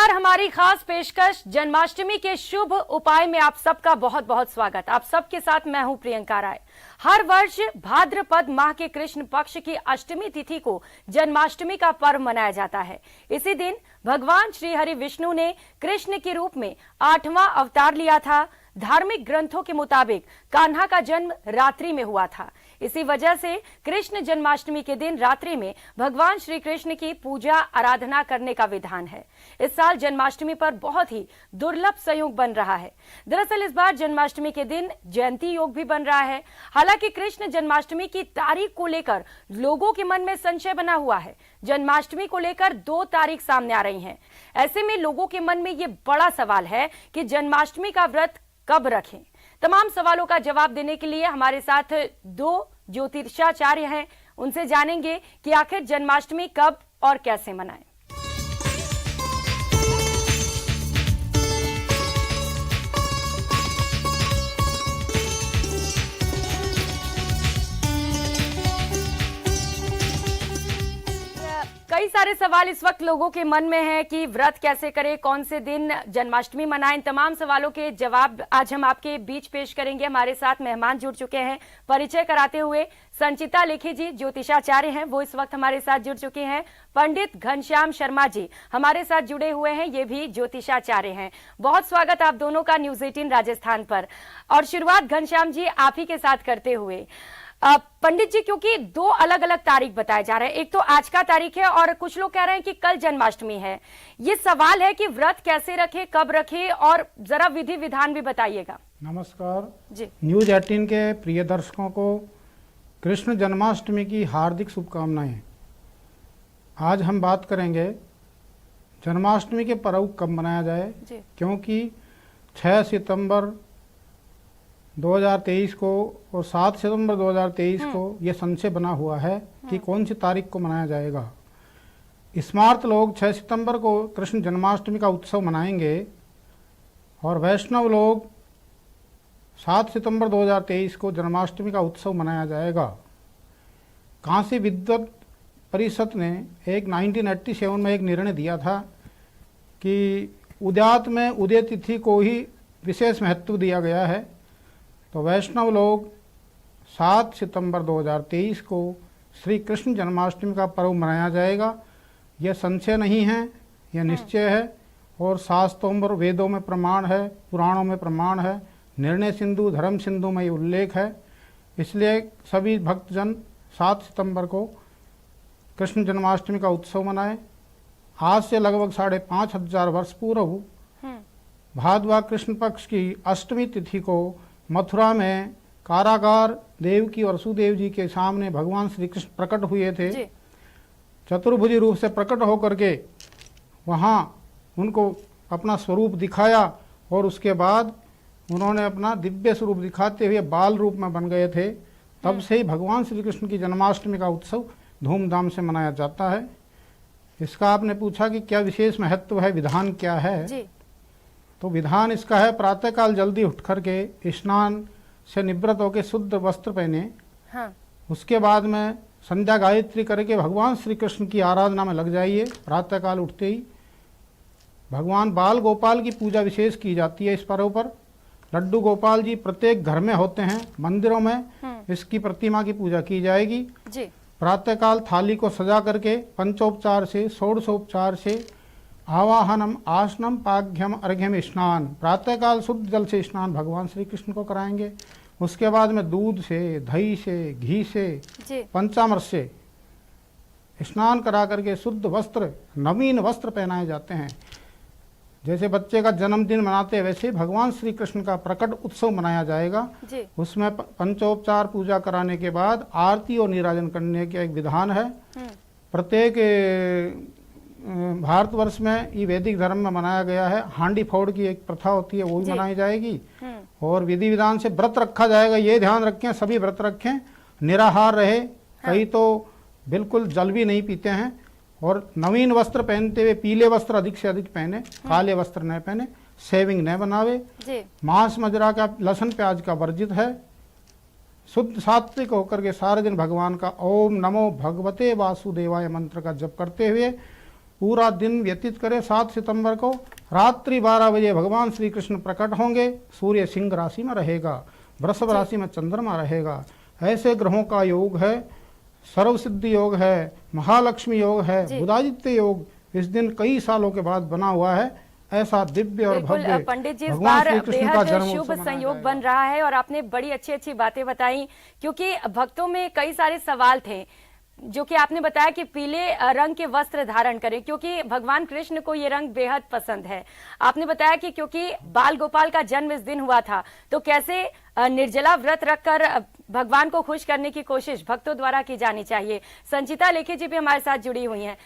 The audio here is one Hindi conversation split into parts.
नमस्कार। हमारी खास पेशकश जन्माष्टमी के शुभ उपाय में आप सबका बहुत बहुत स्वागत। आप सबके साथ मैं हूं प्रियंका राय। हर वर्ष भाद्रपद माह के कृष्ण पक्ष की अष्टमी तिथि को जन्माष्टमी का पर्व मनाया जाता है। इसी दिन भगवान श्री हरि विष्णु ने कृष्ण के रूप में 8वां अवतार लिया था। धार्मिक ग्रंथों के मुताबिक कान्हा का जन्म रात्रि में हुआ था। इसी वजह से कृष्ण जन्माष्टमी के दिन रात्रि में भगवान श्री कृष्ण की पूजा आराधना करने का विधान है। इस साल जन्माष्टमी पर बहुत ही दुर्लभ संयोग बन रहा है। दरअसल इस बार जन्माष्टमी के दिन जयंती योग भी बन रहा है। हालांकि कृष्ण जन्माष्टमी की तारीख को लेकर लोगों के मन में संशय बना हुआ है। जन्माष्टमी को लेकर 2 तारीख सामने आ रही हैं। ऐसे में लोगों के मन में ये बड़ा सवाल है कि जन्माष्टमी का व्रत कब रखें। तमाम सवालों का जवाब देने के लिए हमारे साथ 2 ज्योतिषाचार्य हैं। उनसे जानेंगे कि आखिर जन्माष्टमी कब और कैसे मनाएं। कई सारे सवाल इस वक्त लोगों के मन में है कि व्रत कैसे करें, कौन से दिन जन्माष्टमी मनाएं। तमाम सवालों के जवाब आज हम आपके बीच पेश करेंगे। हमारे साथ मेहमान जुड़ चुके हैं। परिचय कराते हुए संचिता लेखी जी ज्योतिषाचार्य हैं, वो इस वक्त हमारे साथ जुड़ चुके हैं। पंडित घनश्याम शर्मा जी हमारे साथ जुड़े हुए हैं, ये भी ज्योतिषाचार्य हैं। बहुत स्वागत आप दोनों का न्यूज 18 राजस्थान पर। और शुरुआत घनश्याम जी आप ही के साथ करते हुए, पंडित जी, क्योंकि 2 अलग अलग तारीख बताए जा रहे हैं, एक तो आज का तारीख है और कुछ लोग कह रहे हैं कि कल जन्माष्टमी है। ये सवाल है कि व्रत कैसे रखे, कब रखे, और जरा विधि विधान भी बताइएगा। नमस्कार जी। न्यूज 18 के प्रिय दर्शकों को कृष्ण जन्माष्टमी की हार्दिक शुभकामनाएं। आज हम बात करेंगे जन्माष्टमी के पर्व कब मनाया जाए, क्योंकि 6 सितंबर 2023 को और 7 सितंबर 2023 को यह संशय बना हुआ है कि कौन सी तारीख को मनाया जाएगा। स्मार्त लोग 6 सितंबर को कृष्ण जन्माष्टमी का उत्सव मनाएंगे और वैष्णव लोग 7 सितंबर 2023 को जन्माष्टमी का उत्सव मनाया जाएगा। काशी विद्वत परिषद ने 1987 में एक निर्णय दिया था कि उद्यात में उदय तिथि को ही विशेष महत्व दिया गया है। तो वैष्णव लोग 7 सितंबर 2023 को श्री कृष्ण जन्माष्टमी का पर्व मनाया जाएगा। यह संशय नहीं है, यह निश्चय है और शास्त्रों और वेदों में प्रमाण है, पुराणों में प्रमाण है, निर्णय सिंधु धर्म सिंधु में ये उल्लेख है। इसलिए सभी भक्तजन 7 सितंबर को कृष्ण जन्माष्टमी का उत्सव मनाएं। आज से लगभग 5,500 वर्ष पूर्व भाद्वा कृष्ण पक्ष की अष्टमी तिथि को मथुरा में कारागार देवकी और वसुदेव जी के सामने भगवान श्री कृष्ण प्रकट हुए थे। चतुर्भुजी रूप से प्रकट होकर के वहाँ उनको अपना स्वरूप दिखाया और उसके बाद उन्होंने अपना दिव्य स्वरूप दिखाते हुए बाल रूप में बन गए थे। तब से ही भगवान श्री कृष्ण की जन्माष्टमी का उत्सव धूमधाम से मनाया जाता है। इसका आपने पूछा कि क्या विशेष महत्व है, विधान क्या है जी। तो विधान इसका है, प्रातःकाल जल्दी उठ करके स्नान से निवृत्त होकर शुद्ध वस्त्र पहने। हाँ। उसके बाद में संध्या गायत्री करके भगवान श्री कृष्ण की आराधना में लग जाइए। प्रातःकाल उठते ही भगवान बाल गोपाल की पूजा विशेष की जाती है। इस पर्व पर लड्डू गोपाल जी प्रत्येक घर में होते हैं, मंदिरों में इसकी प्रतिमा की पूजा की जाएगी जी। प्रातःकाल थाली को सजा करके पंचोपचार से, षोडशोपचार से आवाहनम आसनम पाघ्यम अर्घ्यम स्नान, प्रातःकाल शुद्ध जल से स्नान भगवान श्री कृष्ण को कराएंगे। उसके बाद में दूध से, दही से, घी से, पंचामृत से स्नान करा करके शुद्ध वस्त्र, नवीन वस्त्र पहनाए जाते हैं। जैसे बच्चे का जन्मदिन मनाते हैं वैसे भगवान श्री कृष्ण का प्रकट उत्सव मनाया जाएगा। उसमें पंचोपचार पूजा कराने के बाद आरती और निराजन करने का एक विधान है। प्रत्येक भारतवर्ष में ये वैदिक धर्म में मनाया गया है। हांडी फोड़ की एक प्रथा होती है, वो भी मनाई जाएगी और विधि विधान से व्रत रखा जाएगा। ये ध्यान रखें, सभी व्रत रखें, निराहार रहे। कई तो बिल्कुल जल भी नहीं पीते हैं और नवीन वस्त्र पहनते हुए पीले वस्त्र अधिक से अधिक पहने, काले वस्त्र न पहने, सेविंग न बनावे, मांस मदिरा का, लहसुन प्याज का वर्जित है। शुद्ध सात्विक होकर के सारे दिन भगवान का ओम नमो भगवते वासुदेवाय मंत्र का जप करते हुए पूरा दिन व्यतीत करें। 7 सितंबर को रात्रि 12 बजे भगवान श्री कृष्ण प्रकट होंगे। सूर्य सिंह राशि में रहेगा, वृषभ राशि में चंद्रमा रहेगा। ऐसे ग्रहों का योग है, सर्वसिद्धि योग है, महालक्ष्मी योग है, बुधादित्य योग इस दिन कई सालों के बाद बना हुआ है। ऐसा दिव्य और भव्य पंडित जी, इस भगवान बार श्री कृष्ण का बेहद जन्म शुभ उत्सव मनाया संयोग जाएगा। बन रहा है और आपने बड़ी अच्छी अच्छी बातें बताई, क्योंकि भक्तों में कई सारे सवाल थे, जो कि आपने बताया कि पीले रंग के वस्त्र धारण करें, क्योंकि भगवान कृष्ण को ये रंग बेहद पसंद है। आपने बताया कि क्योंकि बाल गोपाल का जन्म इस दिन हुआ था, तो कैसे निर्जला व्रत रखकर भगवान को खुश करने की कोशिश भक्तों द्वारा की जानी चाहिए। संचिता लेखे जी भी हमारे साथ जुड़ी हुई हैं।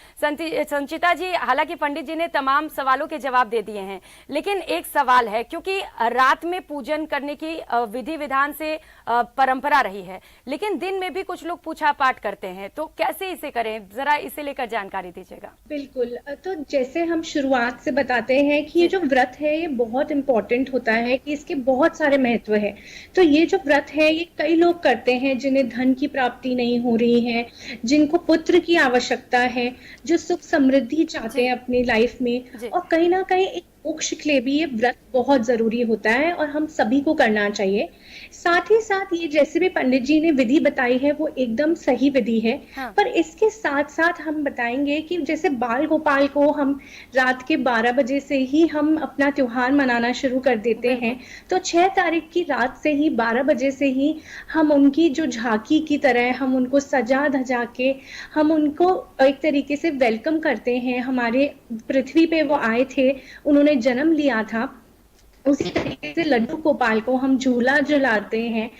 संचिता जी, हालांकि पंडित जी ने तमाम सवालों के जवाब दे दिए हैं, लेकिन एक सवाल है, क्योंकि रात में पूजन करने की विधि विधान से परंपरा रही है, लेकिन दिन में भी कुछ लोग पूजा पाठ करते हैं, तो कैसे इसे करें, जरा इसे लेकर जानकारी दीजिएगा। बिल्कुल, तो जैसे हम शुरुआत से बताते हैं कि ये जो व्रत है ये बहुत इंपॉर्टेंट होता है, कि इसके बहुत सारे महत्व है। तो ये जो व्रत है ये कई लोग करते हैं जिन्हें धन की प्राप्ति नहीं हो रही है, जिनको पुत्र की आवश्यकता है, जो सुख समृद्धि चाहते हैं अपनी लाइफ में, और कहीं ना कहीं एक मोक्ष के लिए भी ये व्रत बहुत जरूरी होता है और हम सभी को करना चाहिए। साथ ही साथ ये जैसे भी पंडित जी ने विधि बताई है वो एकदम सही विधि है। पर इसके साथ साथ हम बताएंगे कि जैसे बाल गोपाल को हम रात के 12 बजे से ही हम अपना त्योहार मनाना शुरू कर देते हैं, तो 6 तारीख की रात से ही 12 बजे से ही हम उनकी जो झांकी की तरह हम उनको सजा धजा के हम उनको एक तरीके से वेलकम करते हैं। हमारे पृथ्वी पे वो आए थे, उन्होंने जन्म लिया था, उसी तरीके से लड्डू गोपाल को हम झूला झुलाते हैं।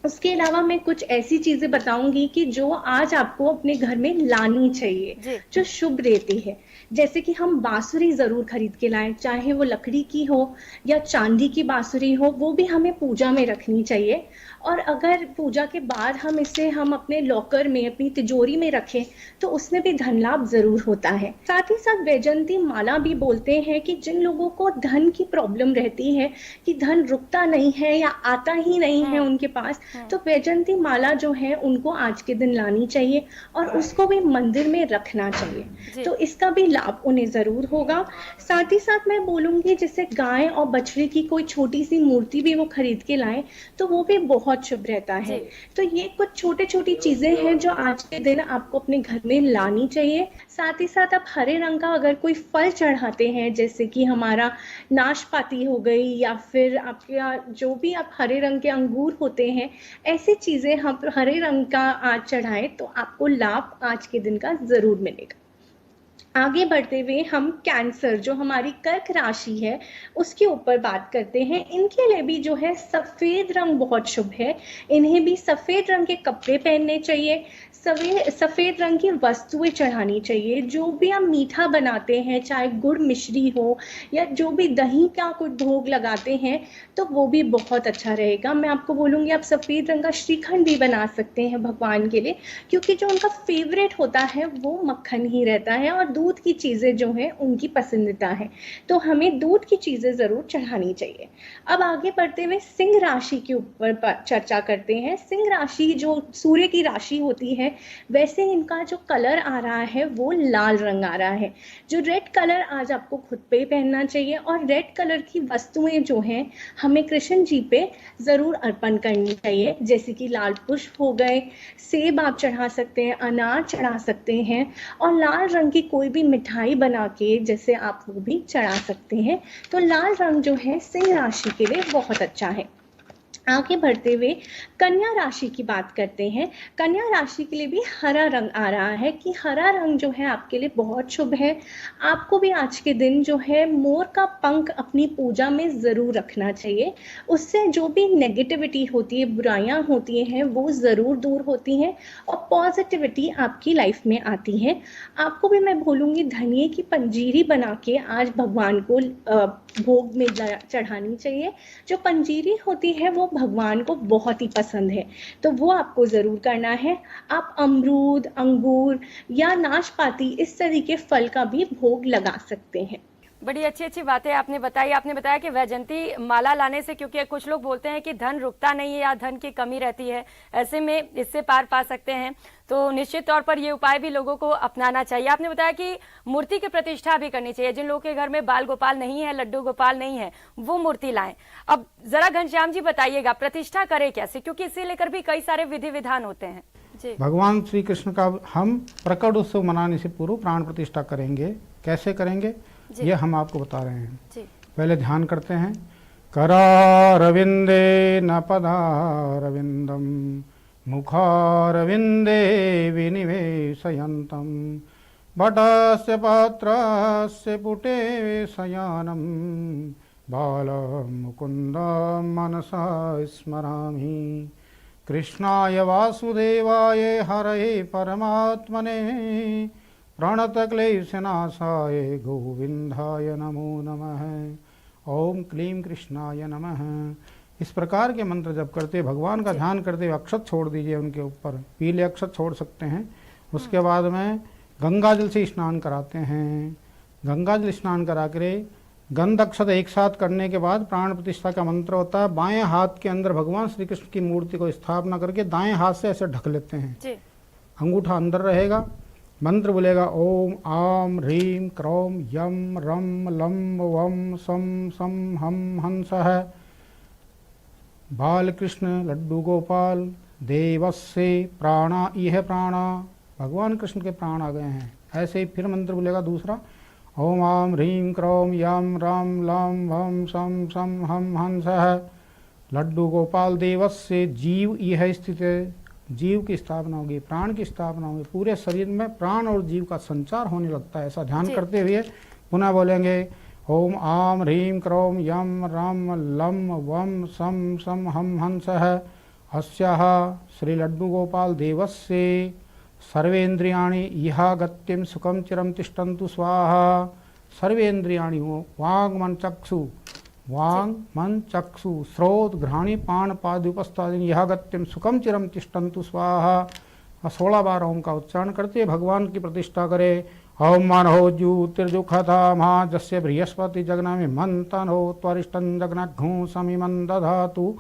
उसके अलावा मैं कुछ ऐसी चीजें बताऊंगी कि जो आज आपको अपने घर में लानी चाहिए, जो शुभ रहती है। जैसे कि हम बांसुरी जरूर खरीद के लाएं, चाहे वो लकड़ी की हो या चांदी की बांसुरी हो, वो भी हमें पूजा में रखनी चाहिए। और अगर पूजा के बाद हम अपने लॉकर में, अपनी तिजोरी में रखें, तो उसमें भी धन लाभ जरूर होता है। साथ ही साथ वैजयंती माला भी बोलते हैं कि जिन लोगों को धन की प्रॉब्लम रहती है, कि धन रुकता नहीं है या आता ही नहीं है उनके पास, तो वैजयंती माला जो है उनको आज के दिन लानी चाहिए और उसको भी मंदिर में रखना चाहिए, तो इसका भी लाभ उन्हें जरूर होगा। साथ ही साथ मैं बोलूंगी जैसे गाय और बछड़ी की कोई छोटी सी मूर्ति भी वो खरीद के लाएं, तो वो भी बहुत शुभ रहता है। तो ये कुछ छोटी छोटी चीजें हैं जो आज के दिन आपको अपने घर में लानी चाहिए। साथ ही साथ आप हरे रंग का अगर कोई फल चढ़ाते हैं, जैसे कि हमारा नाशपाती हो गई या फिर आपके जो भी आप हरे रंग के अंगूर होते हैं, ऐसी चीजें हम हरे रंग का आज चढ़ाएं, तो आपको लाभ आज के दिन का जरूर मिलेगा। आगे बढ़ते हुए हम कैंसर, जो हमारी कर्क राशि है, उसके ऊपर बात करते हैं। इनके लिए भी जो है सफेद रंग बहुत शुभ है। इन्हें भी सफेद रंग के कपड़े पहनने चाहिए, सफेद रंग की वस्तुएं चढ़ानी चाहिए। जो भी हम मीठा बनाते हैं, चाहे गुड़ मिश्री हो या जो भी दही का कुछ भोग लगाते हैं, तो वो भी बहुत अच्छा रहेगा। मैं आपको बोलूँगी आप सफेद रंग का श्रीखंड भी बना सकते हैं भगवान के लिए, क्योंकि जो उनका फेवरेट होता है वो मक्खन ही रहता है और दूध की चीजें जो हैं उनकी पसंदीदा है, तो हमें दूध की चीजें जरूर चढ़ानी चाहिए। अब आगे बढ़ते हुए सिंह राशि के ऊपर चर्चा करते हैं। सिंह राशि जो सूर्य की राशि होती है, वैसे इनका जो कलर आ रहा है वो लाल रंग आ रहा है। जो रेड कलर आज आपको खुद पे पहनना चाहिए, और रेड कलर की वस्तुएं जो हैं हमें कृष्ण जी पे जरूर अर्पण करनी चाहिए, जैसे कि लाल पुष्प हो गए, सेब आप चढ़ा सकते हैं, अनार चढ़ा सकते हैं, और लाल रंग की कोई भी मिठाई बना के जैसे आप वो भी चढ़ा सकते हैं। तो लाल रंग जो है सिंह राशि के लिए बहुत अच्छा है। आगे बढ़ते हुए कन्या राशि की बात करते हैं। कन्या राशि के लिए भी हरा रंग आ रहा है, कि हरा रंग जो है आपके लिए बहुत शुभ है। आपको भी आज के दिन जो है मोर का पंख अपनी पूजा में ज़रूर रखना चाहिए। उससे जो भी नेगेटिविटी होती है, बुराइयां होती हैं, वो ज़रूर दूर होती हैं और पॉजिटिविटी आपकी लाइफ में आती है। आपको भी मैं बोलूँगी धनिये की पंजीरी बना के आज भगवान को भोग में चढ़ानी चाहिए। जो पंजीरी होती है वो भगवान को बहुत ही पसंद है, तो वो आपको जरूर करना है। आप अमरूद, अंगूर या नाशपाती इस तरह के फल का भी भोग लगा सकते हैं। बड़ी अच्छी अच्छी बातें आपने बताई। आपने बताया कि वैजयंती माला लाने से, क्योंकि कुछ लोग बोलते हैं कि धन रुकता नहीं है या धन की कमी रहती है, ऐसे में इससे पार पा सकते हैं, तो निश्चित तौर पर ये उपाय भी लोगों को अपनाना चाहिए। आपने बताया कि मूर्ति की प्रतिष्ठा भी करनी चाहिए। जिन लोगों के घर में बाल गोपाल नहीं है, लड्डू गोपाल नहीं है, वो मूर्ति लाएं। अब जरा घनश्याम जी बताइएगा, प्रतिष्ठा करें कैसे, क्योंकि इसे लेकर भी कई सारे विधि विधान होते हैं जी। भगवान श्री कृष्ण का हम प्रकट उत्सव मनाने से पूर्व प्राण प्रतिष्ठा करेंगे। कैसे करेंगे ये हम आपको बता रहे हैं जी। पहले ध्यान करते हैं। करारविंदे न पदारविंदम मुखारविंदे विनिवेशयन्तम बटस्य पात्रस्य पुटे शयानम बालमुकुन्दं मनसा स्मरामि। कृष्णाय वासुदेवाय हरये परमात्मने प्रणतक्लेशनाशाय गोविंदाय नमो नमः। ओम क्लीं कृष्णाय नमः। इस प्रकार के मंत्र जप करते भगवान का ध्यान करते हुए अक्षत छोड़ दीजिए उनके ऊपर, पीले अक्षत छोड़ सकते हैं। उसके बाद में गंगा जल से स्नान कराते हैं। गंगा जल स्नान करा कर गंध अक्षत एक साथ करने के बाद प्राण प्रतिष्ठा का मंत्र होता है। बाएं हाथ के अंदर भगवान श्री कृष्ण की मूर्ति को स्थापना करके दाएं हाथ से ऐसे ढक लेते हैं जी। अंगूठा अंदर रहेगा। मंत्र बोलेगा ओम आम ह्रीम क्रौम यम रम लम वम सम सम हम हंस है बाल कृष्ण लड्डू गोपाल देवस्य प्राणा इह प्राणा। भगवान कृष्ण के प्राण आ गए हैं। ऐसे ही फिर मंत्र बोलेगा दूसरा ओम आम ह्रीम क्रौम यम रम लम वम सम सम हम हंस है लड्डू गोपाल देवस्य जीव इह स्थित है। जीव की स्थापना होगी, प्राण की स्थापना होगी, पूरे शरीर में प्राण और जीव का संचार होने लगता है। ऐसा ध्यान करते हुए पुनः बोलेंगे ओम आम ह्रीम क्रौम यम रम लम वम सम सम हम हंस है अस्याः श्री लड्डू गोपाल देवस्य सर्वेन्द्रियाणि इहा गत्यम सुखम चिरम तिष्ठन्तु स्वाहा। सर्वेन्द्रियाणि हो वांग मन चक्षु, वांग मन चक्षु श्रोत घ्राणी पाण पाद उपस्थादिनी यह गत्यम सुखम चिरम तिष्ठन्तु स्वाहा। 16 बार ओम का उच्चारण करते भगवान की प्रतिष्ठा करे। ओम मन हो ज्योतिर्जुखता महा जस्य बृहस्पति जगना में मंथन हो त्वरिष्ठं जगनघूं समिमं दधातु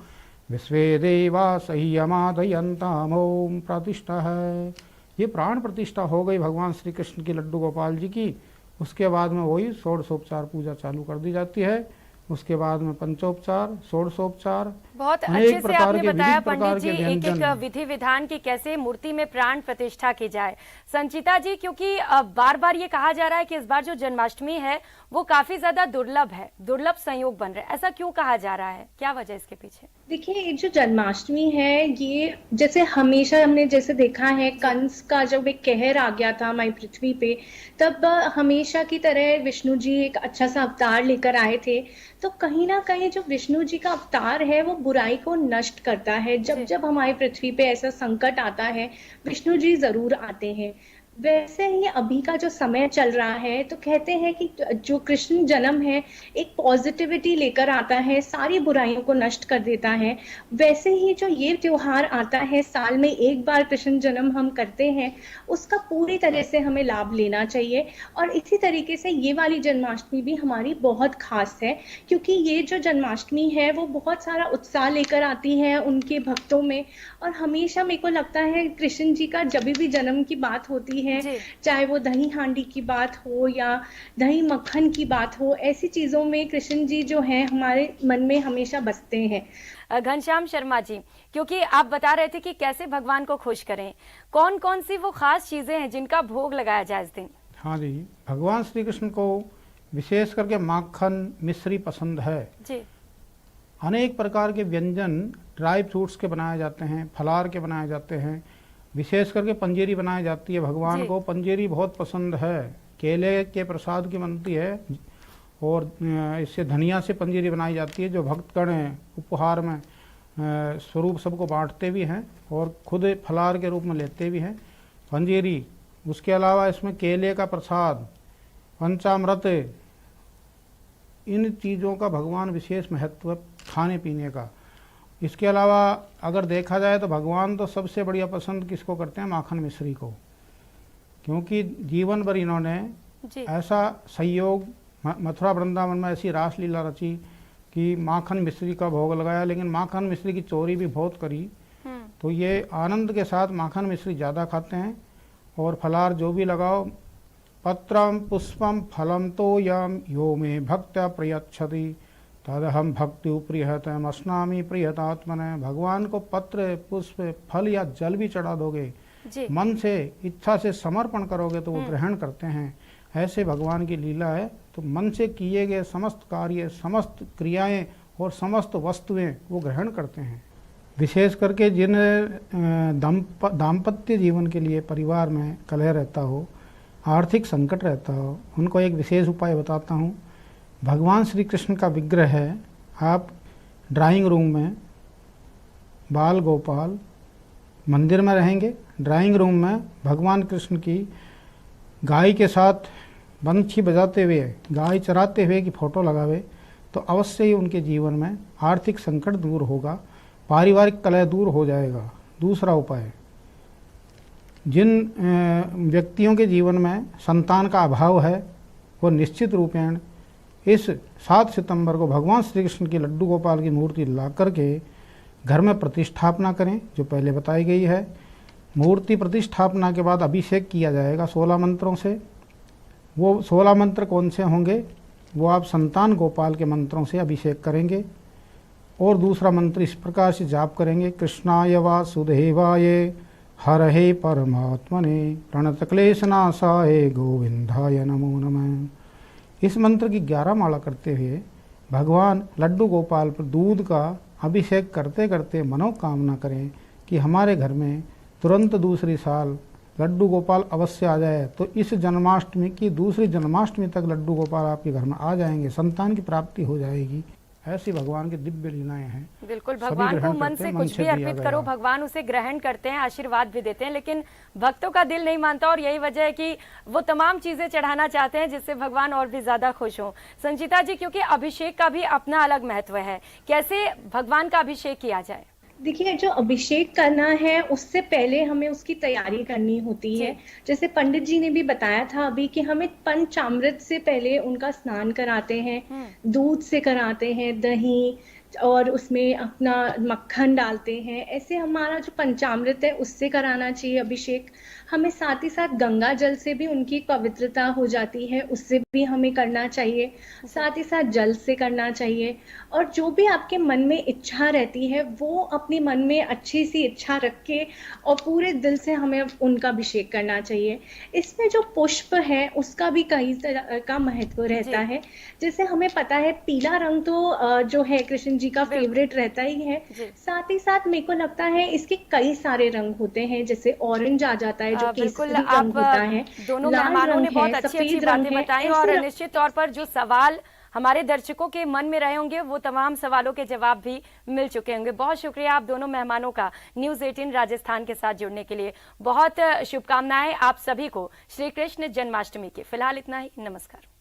विश्वे देवा सह्यमादयन्ताम। ओम प्रतिष्ठा है। ये प्राण प्रतिष्ठा हो गई भगवान श्री कृष्ण की लड्डू गोपाल जी की। उसके बाद में वही षोडशोपचार पूजा चालू कर दी जाती है। उसके बाद में पंचोपचार, षोडशोपचार, बहुत अच्छे से आपने बताया पंडित जी एक एक विधि विधान की कैसे मूर्ति में प्राण प्रतिष्ठा की जाए। संचिता जी, क्योंकि बार बार ये कहा जा रहा है कि इस बार जो जन्माष्टमी है वो काफी ज्यादा दुर्लभ है, दुर्लभ संयोग बन रहे हैं, ऐसा क्यों कहा जा रहा है, क्या वजह इसके पीछे? देखिए, ये जो जन्माष्टमी है ये जैसे हमेशा हमने जैसे देखा है, कंस का जब एक कहर आ गया था माई पृथ्वी पे, तब हमेशा की तरह विष्णु जी एक अच्छा सा अवतार लेकर आए थे। तो कहीं ना कहीं जो विष्णु जी का अवतार है वो बुराई को नष्ट करता है। जब जब हमारी पृथ्वी पे ऐसा संकट आता है विष्णु जी जरूर आते हैं। वैसे ही अभी का जो समय चल रहा है तो कहते हैं कि जो कृष्ण जन्म है एक पॉजिटिविटी लेकर आता है, सारी बुराइयों को नष्ट कर देता है। वैसे ही जो ये त्योहार आता है, साल में एक बार कृष्ण जन्म हम करते हैं, उसका पूरी तरह से हमें लाभ लेना चाहिए। और इसी तरीके से ये वाली जन्माष्टमी भी हमारी बहुत खास है, क्योंकि ये जो जन्माष्टमी है वो बहुत सारा उत्साह लेकर आती है उनके भक्तों में। और हमेशा मेरे को लगता है कृष्ण जी का जब भी जन्म की बात होती है, चाहे वो दही हांडी की बात हो या दही मक्खन की बात हो, ऐसी चीजों में कृष्ण जी जो है हमारे मन में हमेशा बसते हैं। घनश्याम शर्मा जी, क्योंकि आप बता रहे थे कि कैसे भगवान को खुश करें, कौन कौन सी वो खास चीजें हैं जिनका भोग लगाया जाए इस दिन? हाँ जी, भगवान श्री कृष्ण को विशेष करके माखन मिश्री पसंद है जी। अनेक प्रकार के व्यंजन ड्राई फ्रूट्स के बनाए जाते हैं, फलार के बनाए जाते हैं, विशेष करके पंजेरी बनाई जाती है। भगवान को पंजेरी बहुत पसंद है, केले के प्रसाद की बनती है और इससे धनिया से पंजेरी बनाई जाती है, जो भक्तगण उपहार में स्वरूप सबको बांटते भी हैं और खुद फलार के रूप में लेते भी हैं पंजेरी। उसके अलावा इसमें केले का प्रसाद, पंचामृत, इन चीज़ों का भगवान विशेष महत्व है खाने पीने का। इसके अलावा अगर देखा जाए तो भगवान तो सबसे बढ़िया पसंद किसको करते हैं? माखन मिश्री को, क्योंकि जीवन भर इन्होंने ऐसा संयोग मथुरा वृंदावन में ऐसी रासलीला रची कि माखन मिश्री का भोग लगाया, लेकिन माखन मिश्री की चोरी भी बहुत करी। तो ये आनंद के साथ माखन मिश्री ज़्यादा खाते हैं। और फलार जो भी लगाओ, पत्रम पुष्पम फलम तो यम यो मे भक्त्या प्रयच्छति तदहम भक्ति प्रियतम अस्नामी प्रियतात्मने। भगवान को पत्र पुष्प फल या जल भी चढ़ा दोगे, मन से इच्छा से समर्पण करोगे तो वो ग्रहण करते हैं। ऐसे भगवान की लीला है। तो मन से किए गए समस्त कार्य, समस्त क्रियाएं और समस्त वस्तुएं वो ग्रहण करते हैं। विशेष करके जिन दाम्पत्य जीवन के लिए परिवार में कलह रहता हो, आर्थिक संकट रहता हो, उनको एक विशेष उपाय बताता हूँ। भगवान श्री कृष्ण का विग्रह है, आप ड्राइंग रूम में बाल गोपाल मंदिर में रहेंगे, ड्राइंग रूम में भगवान कृष्ण की गाय के साथ बंशी बजाते हुए, गाय चराते हुए की फोटो लगावे तो अवश्य ही उनके जीवन में आर्थिक संकट दूर होगा, पारिवारिक कलह दूर हो जाएगा। दूसरा उपाय, जिन व्यक्तियों के जीवन में संतान का अभाव है वो निश्चित रूपेण इस 7 सितंबर को भगवान श्री कृष्ण की लड्डू गोपाल की मूर्ति ला करके घर में प्रतिष्ठापना करें, जो पहले बताई गई है। मूर्ति प्रतिष्ठापना के बाद अभिषेक किया जाएगा 16 मंत्रों से। वो 16 मंत्र कौन से होंगे? वो आप संतान गोपाल के मंत्रों से अभिषेक करेंगे। और दूसरा मंत्र इस प्रकार से जाप करेंगे, कृष्णाय वासुदेवाय हरहे परमात्मने प्रणत क्लेशनाशाय गोविंदाय नमो नमः। इस मंत्र की 11 माला करते हुए भगवान लड्डू गोपाल पर दूध का अभिषेक करते करते मनोकामना करें कि हमारे घर में तुरंत दूसरी साल लड्डू गोपाल अवश्य आ जाए। तो इस जन्माष्टमी की दूसरी जन्माष्टमी तक लड्डू गोपाल आपके घर में आ जाएंगे, संतान की प्राप्ति हो जाएगी। ऐसी भगवान की दिव्य लीलाएं हैं। बिल्कुल, भगवान को मन से कुछ भी अर्पित करो, भगवान उसे ग्रहण करते हैं, आशीर्वाद भी देते हैं, लेकिन भक्तों का दिल नहीं मानता और यही वजह है कि वो तमाम चीजें चढ़ाना चाहते हैं जिससे भगवान और भी ज्यादा खुश हों। संचिता जी, क्योंकि अभिषेक का भी अपना अलग महत्व है, कैसे भगवान का अभिषेक किया जाए? देखिए, जो अभिषेक करना है उससे पहले हमें उसकी तैयारी करनी होती है। जैसे पंडित जी ने भी बताया था अभी कि हमें पंचामृत से पहले उनका स्नान कराते हैं, दूध से कराते हैं, दही और उसमें अपना मक्खन डालते हैं। ऐसे हमारा जो पंचामृत है उससे कराना चाहिए अभिषेक। हमें साथ ही साथ गंगा जल से भी उनकी पवित्रता हो जाती है, उससे भी हमें करना चाहिए। साथ ही साथ जल से करना चाहिए। और जो भी आपके मन में इच्छा रहती है वो अपने मन में अच्छी सी इच्छा रख के और पूरे दिल से हमें उनका अभिषेक करना चाहिए। इसमें जो पुष्प है उसका भी कई तरह का महत्व रहता है। जैसे हमें पता है पीला रंग तो जो है कृष्ण जी का फेवरेट रहता ही है। साथ ही साथ मेरे को लगता है इसके कई सारे रंग होते हैं, जैसे ऑरेंज आ जाता है जो केसरी रंग होता है। दोनों मेहमानों ने बहुत अच्छी बातें बताई और निश्चित तौर पर जो सवाल हमारे दर्शकों के मन में रहे होंगे वो तमाम सवालों के जवाब भी मिल चुके होंगे। बहुत शुक्रिया आप दोनों मेहमानों का न्यूज़ 18 राजस्थान के साथ जुड़ने के लिए। बहुत शुभकामनाएं आप सभी को श्री कृष्ण जन्माष्टमी की। फिलहाल इतना ही, नमस्कार।